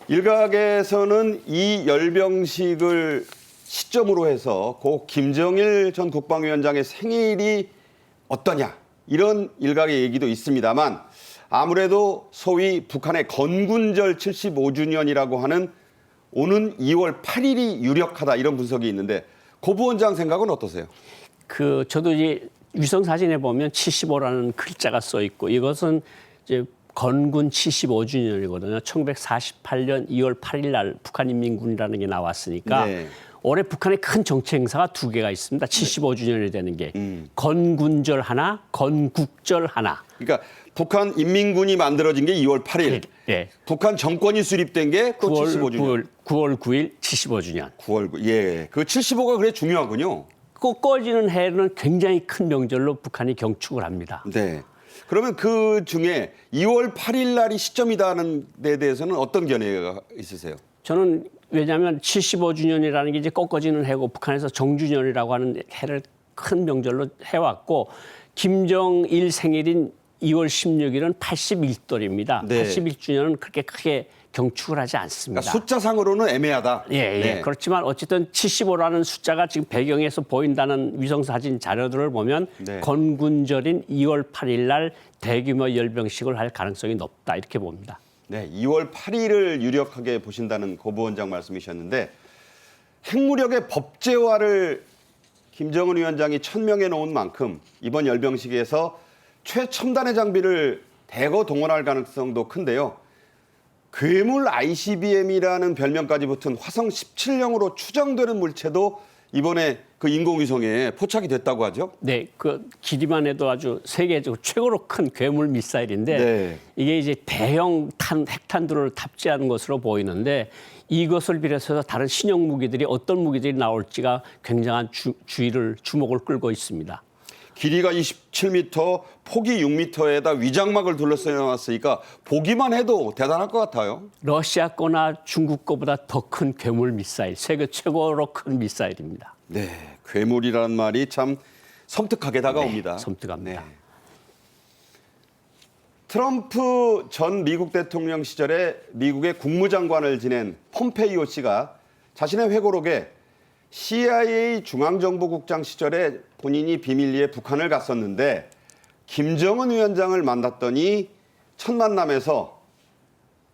일각에서는 이 열병식을 시점으로 해서 고 김정일 전 국방위원장의 생일이 어떠냐 이런 일각의 얘기도 있습니다만 아무래도 소위 북한의 건군절 75주년이라고 하는 오는 2월 8일이 유력하다 이런 분석이 있는데 고 부원장 생각은 어떠세요? 저도 이제 위성 사진에 보면 75라는 글자가 써 있고 이것은 이제 건군 75주년이거든요. 1948년 2월 8일 날 북한인민군이라는 게 나왔으니까 네. 올해 북한의 큰 정치 행사가 두 개가 있습니다. 75주년이 되는 게 건군절 하나, 건국절 하나. 그러니까 북한 인민군이 만들어진 게 2월 8일. 예. 북한 정권이 수립된 게 또 75주년. 9월 9일 75주년. 9월 9일. 예. 그 75가 그래 중요하군요. 꺼지는 해는 굉장히 큰 명절로 북한이 경축을 합니다. 네. 그러면 그 중에 2월 8일 날이 시점이다는 데 대해서는 어떤 견해가 있으세요? 저는 왜냐하면 75주년이라는 게 이제 꺾어지는 해고 북한에서 정주년이라고 하는 해를 큰 명절로 해왔고 김정일 생일인 2월 16일은 81돌입니다. 네. 81주년은 그렇게 크게 경축을 하지 않습니다. 그러니까 숫자상으로는 애매하다. 예. 네. 그렇지만 어쨌든 75라는 숫자가 지금 배경에서 보인다는 위성사진 자료들을 보면 네. 건군절인 2월 8일 날 대규모 열병식을 할 가능성이 높다 이렇게 봅니다. 네, 2월 8일을 유력하게 보신다는 고 부원장 말씀이셨는데 핵무력의 법제화를 김정은 위원장이 천명해 놓은 만큼 이번 열병식에서 최첨단의 장비를 대거 동원할 가능성도 큰데요. 괴물 ICBM이라는 별명까지 붙은 화성 17형으로 추정되는 물체도 이번에 그 인공위성에 포착이 됐다고 하죠. 네, 그 길이만 해도 아주 세계적으로 최고로 큰 괴물 미사일인데 네. 이게 이제 대형 핵탄두를 탑재하는 것으로 보이는데 이것을 비롯해서 다른 신형 무기들이 어떤 무기들이 나올지가 굉장한 주목을 끌고 있습니다. 길이가 27m, 폭이 6m에다 위장막을 둘러싸였으니까 보기만 해도 대단할 것 같아요. 러시아 거나 중국 거보다 더 큰 괴물 미사일, 세계 최고로 큰 미사일입니다. 네, 괴물이라는 말이 참 섬뜩하게 다가옵니다. 네, 섬뜩합니다. 트럼프 전 미국 대통령 시절에 미국의 국무장관을 지낸 폼페이오 씨가 자신의 회고록에 CIA 중앙정보국장 시절에 본인이 비밀리에 북한을 갔었는데 김정은 위원장을 만났더니 첫 만남에서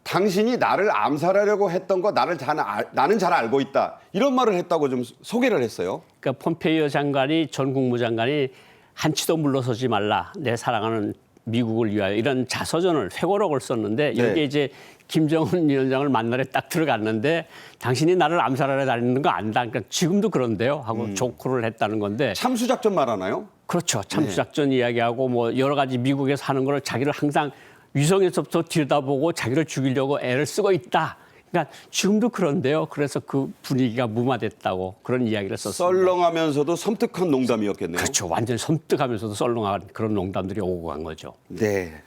당신이 나를 암살하려고 했던 거 나는 잘 알고 있다. 이런 말을 했다고 좀 소개를 했어요. 그러니까 폼페이오 장관이 전 국무장관이 한치도 물러서지 말라. 내 사랑하는 미국을 위하여 이런 자서전을 회고록을 썼는데 네. 여기에 이제 김정은 위원장을 만나러 딱 들어갔는데 당신이 나를 암살하려 다니는 거 안다. 그러니까 지금도 그런데요 하고 조크를 했다는 건데 참수작전 말하나요? 그렇죠. 참수작전 이야기하고 뭐 여러 가지 미국에서 하는 거를 자기를 항상 위성에서부터 들여다보고 자기를 죽이려고 애를 쓰고 있다. 그러니까 지금도 그런데요. 그래서 그 분위기가 무마됐다고 그런 이야기를 썼습니다. 썰렁하면서도 섬뜩한 농담이었겠네요. 그렇죠. 완전히 섬뜩하면서도 썰렁한 그런 농담들이 오고 간 거죠. 네.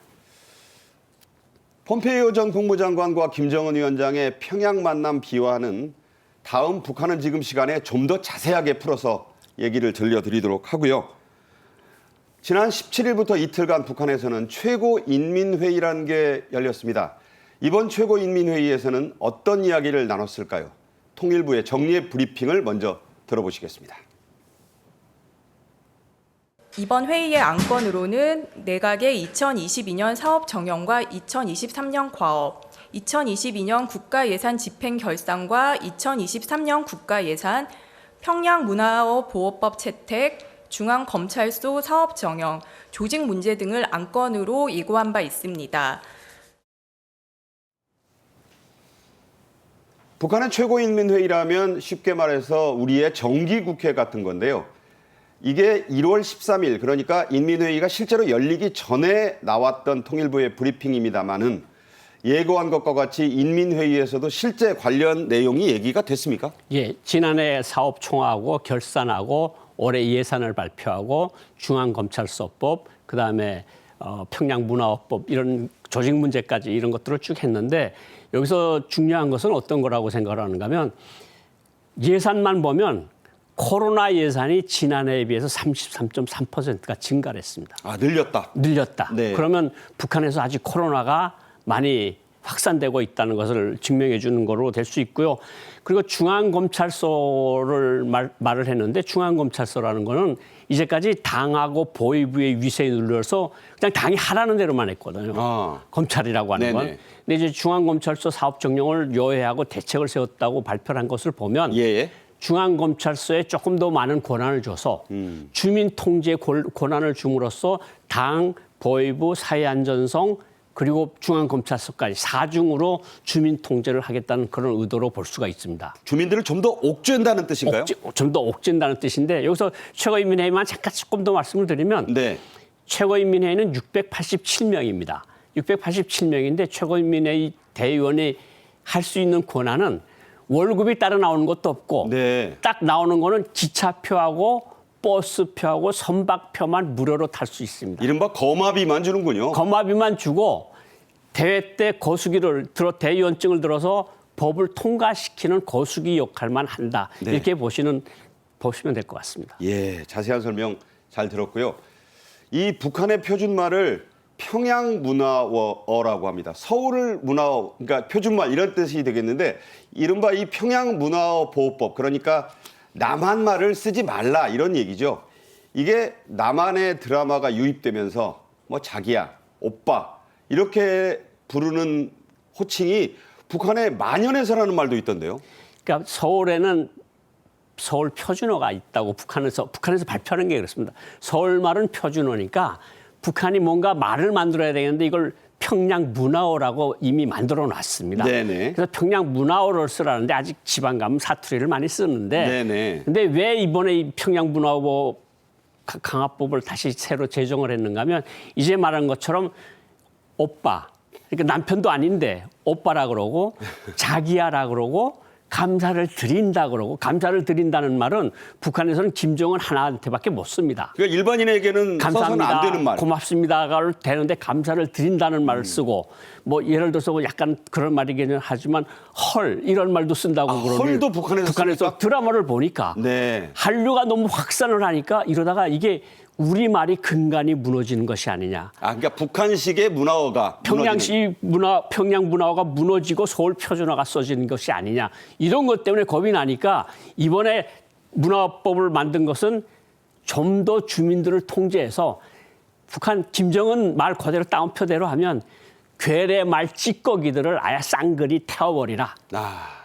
폼페이오 전 국무장관과 김정은 위원장의 평양 만남 비화는 다음 북한은 지금 시간에 좀 더 자세하게 풀어서 얘기를 들려드리도록 하고요. 지난 17일부터 이틀간 북한에서는 최고인민회의라는 게 열렸습니다. 이번 최고인민회의에서는 어떤 이야기를 나눴을까요? 통일부의 정례 브리핑을 먼저 들어보시겠습니다. 이번 회의의 안건으로는 내각의 2022년 사업 정연과 2023년 과업, 2022년 국가예산 집행 결산과 2023년 국가예산, 평양문화보호법 채택, 중앙검찰소 사업 정영, 조직 문제 등을 안건으로 예고한 바 있습니다. 북한의 최고인민회의라면 쉽게 말해서 우리의 정기국회 같은 건데요. 이게 1월 13일, 그러니까 인민회의가 실제로 열리기 전에 나왔던 통일부의 브리핑입니다마는 예고한 것과 같이 인민회의에서도 실제 관련 내용이 얘기가 됐습니까? 예, 지난해 사업총하고 결산하고 올해 예산을 발표하고 중앙검찰서법, 그다음에 평양문화법 이런 조직 문제까지 이런 것들을 쭉 했는데 여기서 중요한 것은 어떤 거라고 생각을 하는가 하면 예산만 보면 코로나 예산이 지난해에 비해서 33.3%가 증가를 했습니다. 아, 늘렸다. 늘렸다. 네. 그러면 북한에서 아직 코로나가 많이 확산되고 있다는 것을 증명해 주는 거로 될 수 있고요. 그리고 중앙검찰소를 말을 했는데 중앙검찰소라는 거는 이제까지 당하고 보위부의 위세에 눌려서 그냥 당이 하라는 대로만 했거든요. 검찰이라고 하는 건. 네네. 근데 이제 중앙검찰소 사업 정령을 요해하고 대책을 세웠다고 발표를 한 것을 보면 예. 중앙검찰소에 조금 더 많은 권한을 줘서 주민 통제 권한을 줌으로써 당, 보위부, 사회안전성 그리고 중앙검찰서까지 사중으로 주민 통제를 하겠다는 그런 의도로 볼 수가 있습니다. 주민들을 좀 더 옥죄한다는 뜻인가요? 좀 더 옥죄한다는 뜻인데 여기서 최고인민회의만 잠깐 조금 더 말씀을 드리면 네. 최고인민회의는 687명입니다. 687명인데 최고인민회의 대의원이 할 수 있는 권한은 월급이 따로 나오는 것도 없고 네. 딱 나오는 거는 기차표하고 버스표하고 선박표만 무료로 탈 수 있습니다. 이른바 거마비만 주는군요. 거마비만 주고 대회 때 거수기를 들어 대의원증을 들어서 법을 통과시키는 거수기 역할만 한다. 네. 이렇게 보시면 될 것 같습니다. 예, 자세한 설명 잘 들었고요. 이 북한의 표준말을 평양문화어라고 합니다. 서울을 문화어, 그러니까 표준말 이런 뜻이 되겠는데 이른바 이 평양문화어 보호법, 그러니까 남한말을 쓰지 말라 이런 얘기죠. 이게 남한의 드라마가 유입되면서 뭐 자기야, 오빠 이렇게 부르는 호칭이 북한에 만연해서라는 말도 있던데요. 그러니까 서울에는 서울 표준어가 있다고 북한에서 발표하는 게 그렇습니다. 서울말은 표준어니까 북한이 뭔가 말을 만들어야 되는데 이걸 평양 문화어라고 이미 만들어 놨습니다. 네네. 그래서 평양 문화어를 쓰라는데 아직 지방 가면 사투리를 많이 쓰는데 네네. 근데 왜 이번에 이 평양 문화어 강화법을 다시 새로 제정을 했는가 하면 이제 말한 것처럼 오빠, 그러니까 남편도 아닌데 오빠라 그러고 자기야라 그러고 감사를 드린다 그러고 감사를 드린다는 말은 북한에서는 김정은 하나한테밖에 못 씁니다. 그러니까 일반인에게는 써서는 감사합니다, 안 되는 말. 고맙습니다가 되는데 감사를 드린다는 말을 쓰고 뭐 예를 들어서 약간 그런 말이긴 하지만 헐 이런 말도 쓴다고 그러니 헐도 북한에서 씁니까? 드라마를 보니까 네. 한류가 너무 확산을 하니까 이러다가 이게 우리 말이 근간이 무너지는 것이 아니냐. 아, 그러니까 북한식의 문화어가 무너지는. 평양 문화어가 무너지고 서울 표준어가 써지는 것이 아니냐. 이런 것 때문에 겁이 나니까 이번에 문화법을 만든 것은 좀 더 주민들을 통제해서 북한 김정은 말 그대로 따옴표대로 하면 괴뢰 말 찌꺼기들을 아예 쌍그리 태워버리라.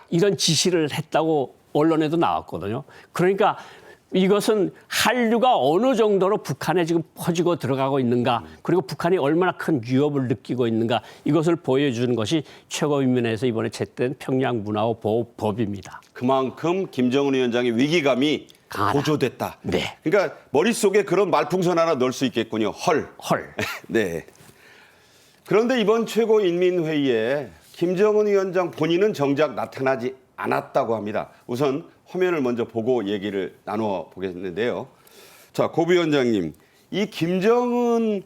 이런 지시를 했다고 언론에도 나왔거든요. 그러니까 이것은 한류가 어느 정도로 북한에 지금 퍼지고 들어가고 있는가, 그리고 북한이 얼마나 큰 위협을 느끼고 있는가, 이것을 보여주는 것이 최고인민회에서 이번에 제시된 평양문화어 보호법입니다. 그만큼 김정은 위원장의 위기감이 강하다. 고조됐다. 네. 그러니까 머릿속에 그런 말풍선 하나 넣을 수 있겠군요. 헐. 네. 그런데 이번 최고인민회의에 김정은 위원장 본인은 정작 나타나지 않았다고 합니다. 우선 화면을 먼저 보고 얘기를 나누어 보겠는데요. 자, 고 위원장님, 이 김정은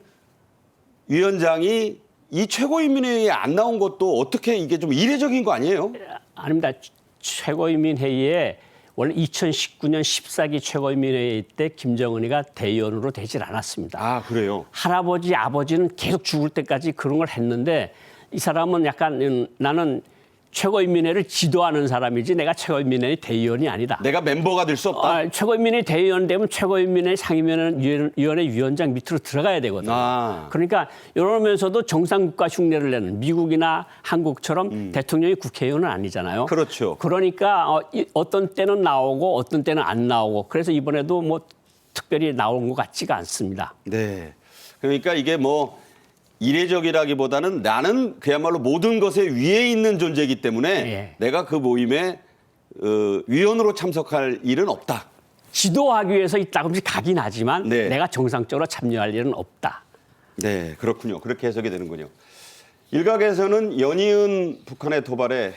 위원장이 이 최고인민회의에 안 나온 것도 어떻게 이게 좀 이례적인 거 아니에요? 아닙니다. 최고인민회의에 원래 2019년 14기 최고인민회의 때 김정은이가 대의원으로 되질 않았습니다. 아, 그래요? 할아버지, 아버지는 계속 죽을 때까지 그런 걸 했는데 이 사람은 약간 나는 최고인민회를 지도하는 사람이지 내가 최고인민회 대의원이 아니다. 내가 멤버가 될 수 없다. 최고인민회 대의원 되면 최고인민회 상임위원회 위원장 밑으로 들어가야 되거든요. 그러니까 이러면서도 정상국가 흉내를 내는 미국이나 한국처럼 대통령이 국회의원은 아니잖아요. 그렇죠. 그러니까 어떤 때는 나오고 어떤 때는 안 나오고 그래서 이번에도 뭐 특별히 나온 것 같지가 않습니다. 네. 그러니까 이게 뭐 이례적이라기보다는 나는 그야말로 모든 것에 위에 있는 존재이기 때문에 예. 내가 그 모임에 위원으로 참석할 일은 없다. 지도하기 위해서 이따금씩 가긴 하지만 네. 내가 정상적으로 참여할 일은 없다. 네, 그렇군요. 그렇게 해석이 되는군요. 일각에서는 연이은 북한의 도발에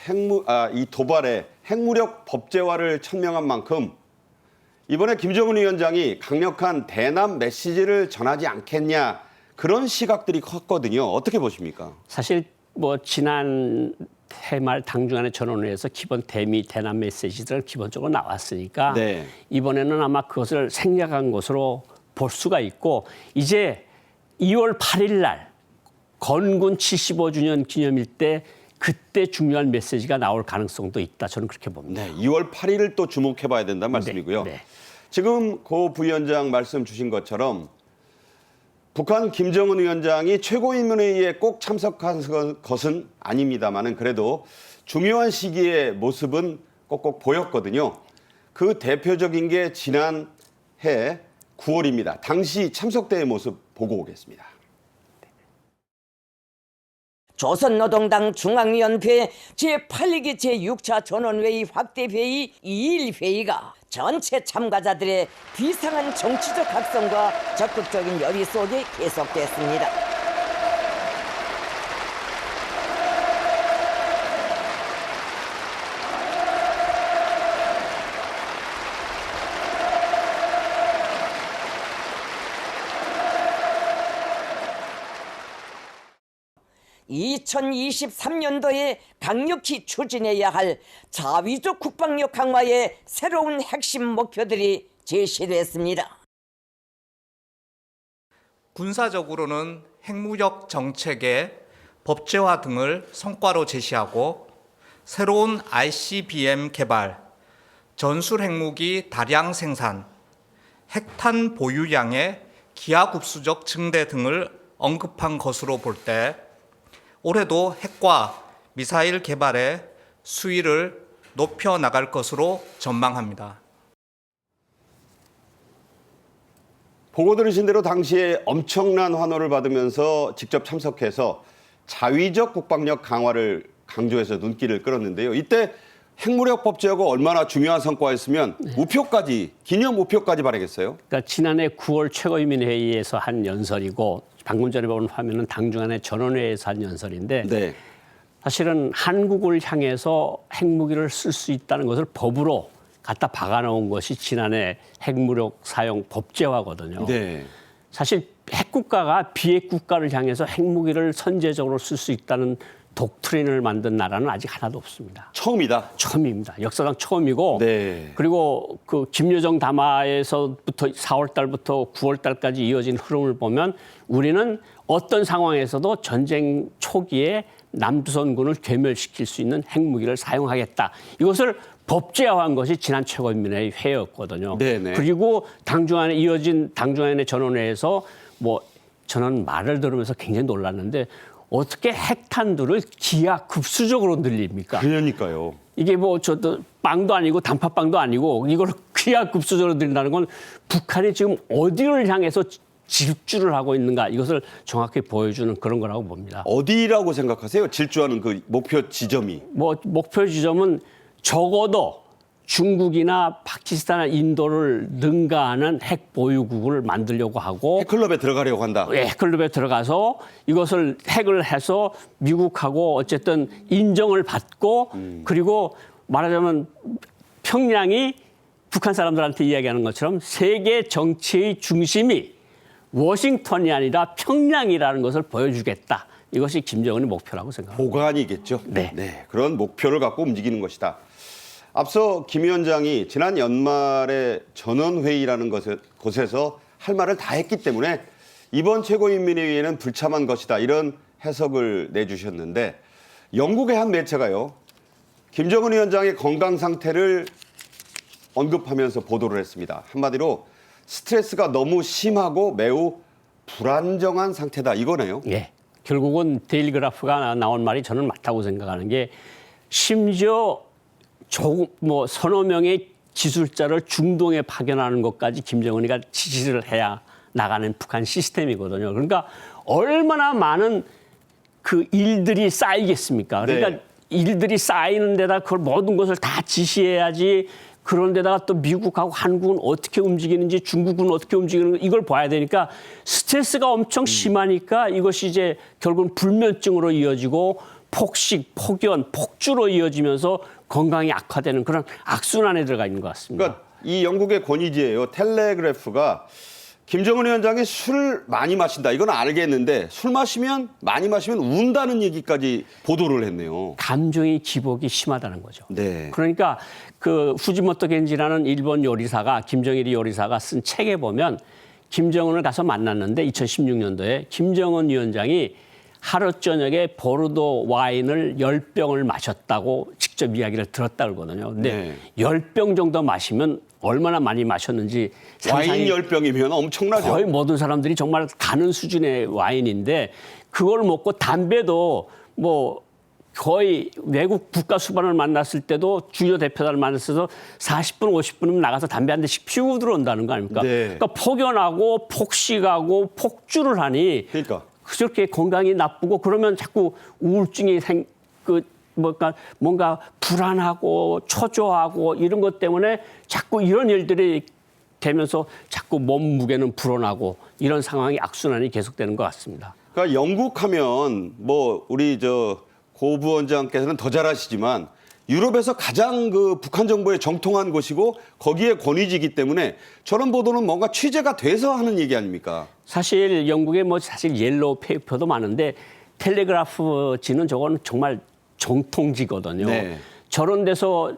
이 도발에 핵무력 법제화를 천명한 만큼 이번에 김정은 위원장이 강력한 대남 메시지를 전하지 않겠냐 그런 시각들이 컸거든요. 어떻게 보십니까? 사실 뭐 지난 해말 당중간의 전원회에서 기본 대남 메시지들은 기본적으로 나왔으니까 네. 이번에는 아마 그것을 생략한 것으로 볼 수가 있고 이제 2월 8일 날 건군 75주년 기념일 때 그때 중요한 메시지가 나올 가능성도 있다. 저는 그렇게 봅니다. 네, 2월 8일을 또 주목해 봐야 된다는 말씀이고요. 네. 지금 고 부위원장 말씀 주신 것처럼 북한 김정은 위원장이 최고인민회의에 꼭 참석한 것은 아닙니다만은 그래도 중요한 시기에 모습은 꼭꼭 보였거든요. 그 대표적인 게 지난해 9월입니다. 당시 참석대의 모습 보고 오겠습니다. 조선노동당 중앙위원회 제8기 제6차 전원회의 확대회의 2일 회의가 전체 참가자들의 비상한 정치적 각성과 적극적인 열의 속에 계속됐습니다. (2023년도에) 강력히 추진해야 할 자위적 국방력 강화의 새로운 핵심 목표들이 제시됐습니다. 군사적으로는 핵무력 정책의 법제화 등을 성과로 제시하고 새로운 ICBM 개발, 전술 핵무기 다량 생산, 핵탄 보유량의 기하급수적 증대 등을 언급한 것으로 볼 때 올해도 핵과 미사일 개발의 수위를 높여 나갈 것으로 전망합니다. 보고 들으신 대로 당시에 엄청난 환호를 받으면서 직접 참석해서 자위적 국방력 강화를 강조해서 눈길을 끌었는데요. 이때 핵무력 법제화가 얼마나 중요한 성과였으면 우표까지, 기념 우표까지 발행했어요. 그러니까 지난해 9월 최고인민회의에서 한 연설이고 방금 전에 본 화면은 당중간의 전원회의에서 한 연설인데 네. 사실은 한국을 향해서 핵무기를 쓸 수 있다는 것을 법으로 갖다 박아놓은 것이 지난해 핵무력 사용 법제화거든요. 네. 사실 핵국가가 비핵국가를 향해서 핵무기를 선제적으로 쓸 수 있다는 독트린을 만든 나라는 아직 하나도 없습니다. 처음이다. 처음입니다. 역사상 처음이고 네. 그리고 그 김여정 담화에서부터 4월 달부터 9월 달까지 이어진 흐름을 보면 우리는 어떤 상황에서도 전쟁 초기에 남조선군을 괴멸시킬 수 있는 핵무기를 사용하겠다. 이것을 법제화한 것이 지난 최고인민회의 회의였거든요. 네네. 그리고 당중간에 이어진 당중간의 전원회에서 뭐 저는 말을 들으면서 굉장히 놀랐는데 어떻게 핵탄두를 기하급수적으로 늘립니까? 그러니까요. 이게 뭐 저도 빵도 아니고 단팥빵도 아니고 이걸 기하급수적으로 늘린다는 건 북한이 지금 어디를 향해서 질주를 하고 있는가 이것을 정확히 보여주는 그런 거라고 봅니다. 어디라고 생각하세요? 질주하는 그 목표 지점이. 뭐 목표 지점은 적어도 중국이나 파키스탄이나 인도를 능가하는 핵 보유국을 만들려고 하고 핵클럽에 들어가려고 한다. 예, 핵클럽에 들어가서 이것을 핵을 해서 미국하고 어쨌든 인정을 받고 그리고 말하자면 평양이 북한 사람들한테 이야기하는 것처럼 세계 정치의 중심이 워싱턴이 아니라 평양이라는 것을 보여주겠다. 이것이 김정은의 목표라고 생각합니다. 보관이겠죠. 네. 그런 목표를 갖고 움직이는 것이다. 앞서 김 위원장이 지난 연말에 전원회의라는 곳에서 할 말을 다 했기 때문에 이번 최고인민회의에는 불참한 것이다. 이런 해석을 내주셨는데 영국의 한 매체가요. 김정은 위원장의 건강 상태를 언급하면서 보도를 했습니다. 한마디로 스트레스가 너무 심하고 매우 불안정한 상태다 이거네요. 예. 결국은 데일리그래프가 나온 말이 저는 맞다고 생각하는 게 심지어 조금 서너 명의 기술자를 중동에 파견하는 것까지 김정은이가 지시를 해야 나가는 북한 시스템이거든요. 그러니까 얼마나 많은 그 일들이 쌓이겠습니까? 그러니까 네. 일들이 쌓이는 데다 그걸 모든 것을 다 지시해야지. 그런 데다가 또 미국하고 한국은 어떻게 움직이는지 중국은 어떻게 움직이는지 이걸 봐야 되니까 스트레스가 엄청 심하니까 이것이 이제 결국은 불면증으로 이어지고 폭식, 폭염, 폭주로 이어지면서 건강이 악화되는 그런 악순환에 들어가 있는 것 같습니다. 그러니까 이 영국의 권위지예요. 텔레그래프가 김정은 위원장이 술을 많이 마신다. 이건 알겠는데 술 마시면 많이 마시면 운다는 얘기까지 보도를 했네요. 감정의 기복이 심하다는 거죠. 네. 그러니까 그 후지모토 겐지라는 일본 요리사가 김정일이 요리사가 쓴 책에 보면 김정은을 가서 만났는데 2016년도에 김정은 위원장이 하루 저녁에 보르도 와인을 10병을 마셨다고 직접 이야기를 들었다 그러거든요. 근데 10병 정도 마시면 얼마나 많이 마셨는지 와인 10병이면 엄청나죠. 거의 모든 사람들이 정말 가는 수준의 와인인데 그걸 먹고 담배도 거의 외국 국가 수반을 만났을 때도 주요 대표단을 만났어서 40분, 50분이면 나가서 담배 한 대씩 피우고 들어온다는 거 아닙니까? 네. 그러니까 폭염하고 폭식하고 폭주를 하니 그러니까. 그렇게 건강이 나쁘고 그러면 자꾸 우울증이 뭔가 불안하고 초조하고 이런 것 때문에 자꾸 이런 일들이 되면서 자꾸 몸무게는 불어나고 이런 상황이 악순환이 계속되는 것 같습니다. 그러니까 영국하면 우리 고 부원장께서는 더 잘 아시지만 유럽에서 가장 그 북한 정보에 정통한 곳이고 거기에 권위지기 때문에 저런 보도는 뭔가 취재가 돼서 하는 얘기 아닙니까? 사실 영국에 사실 옐로우 페이퍼도 많은데 텔레그래프지는 저건 정말 정통지거든요. 네. 저런 데서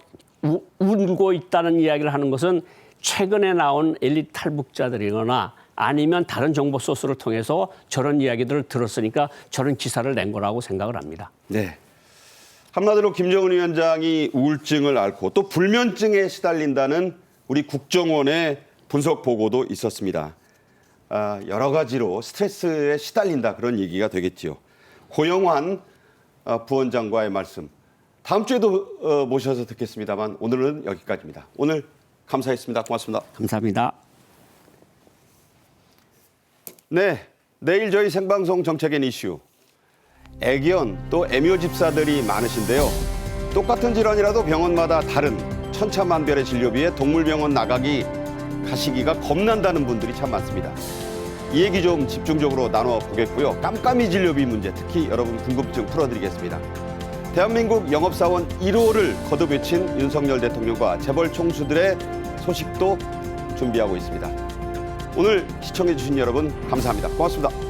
울고 있다는 이야기를 하는 것은 최근에 나온 엘리트 탈북자들이거나 아니면 다른 정보 소스를 통해서 저런 이야기들을 들었으니까 저런 기사를 낸 거라고 생각을 합니다. 네. 한마디로 김정은 위원장이 우울증을 앓고 또 불면증에 시달린다는 우리 국정원의 분석 보고도 있었습니다. 여러 가지로 스트레스에 시달린다 그런 얘기가 되겠지요. 고영환 부원장과의 말씀 다음 주에도 모셔서 듣겠습니다만 오늘은 여기까지입니다. 오늘 감사했습니다. 고맙습니다. 감사합니다. 네, 내일 저희 생방송 정책엔 이슈. 애견 또 애묘 집사들이 많으신데요. 똑같은 질환이라도 병원마다 다른 천차만별의 진료비에 동물병원 가시기가 겁난다는 분들이 참 많습니다. 이 얘기 좀 집중적으로 나눠보겠고요. 깜깜이 진료비 문제 특히 여러분 궁금증 풀어드리겠습니다. 대한민국 영업사원 1호를 거듭 외친 윤석열 대통령과 재벌 총수들의 소식도 준비하고 있습니다. 오늘 시청해주신 여러분 감사합니다. 고맙습니다.